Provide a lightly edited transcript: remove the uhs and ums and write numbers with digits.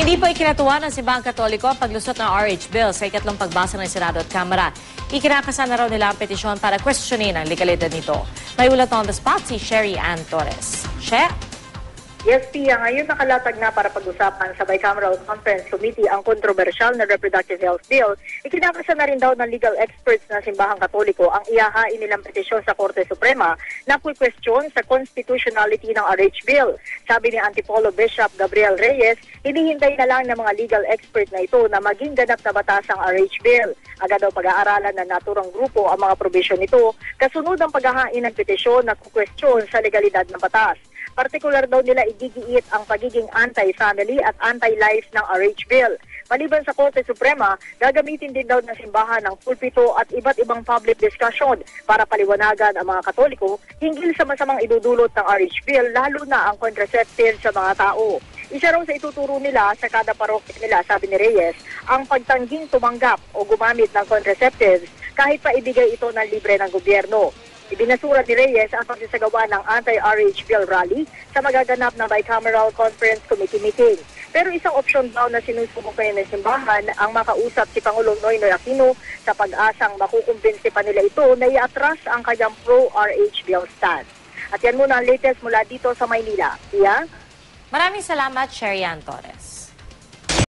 Hindi po ikinatuwa ng Simbahang Katoliko ang paglusot ng RH Bill sa ikatlong pagbasa ng Senado at Kamara. Ikinakasa na raw nila ang petisyon para questionin ang legalidad nito. May ulat on the spot si Sherry Ann Torres. Yes, Pia. Ngayon nakalatag na para pag-usapan sa Bicameral Conference Committee ang kontrobersyal na Reproductive Health Bill. Ikinakasa na rin daw ng legal experts ng Simbahang Katoliko ang ihahain nilang petisyon sa Korte Suprema na question sa constitutionality ng RH Bill. Sabi ni Antipolo Bishop Gabriel Reyes, hinihintay na lang ng mga legal expert na ito na maging ganap na batas ang RH Bill. Agad daw pag-aaralan ng naturang grupo ang mga provision nito kasunod ang paghahain ng petisyon na question sa legalidad ng batas. Partikular daw nila igigiit ang pagiging anti-family at anti-life ng RH Bill. Maliban sa Korte Suprema, gagamitin din daw ng simbahan ng pulpito at iba't ibang public discussion para paliwanagan ang mga Katoliko hinggil sa masamang idudulot ng RH Bill, lalo na ang contraceptive sa mga tao. Isa raw sa ituturo nila sa kada parokya nila, sabi ni Reyes, ang pagtangging tumanggap o gumamit ng contraceptives kahit pa ibigay ito ng libre ng gobyerno. Ibinasura ni Reyes ang pagsasagawa ng anti-RH Bill rally sa magaganap na Bicameral Conference Committee meeting. Pero isang opsyon daw na sinusubok kayo ng simbahan ang makausap si Pangulong Noynoy Aquino sa pag-asang makukumbinsi pa nila ito na iatras ang kanyang pro-RH Bill stance. At yan muna ang latest mula dito sa Maynila. Pia? Maraming salamat, Sherry Ann Torres.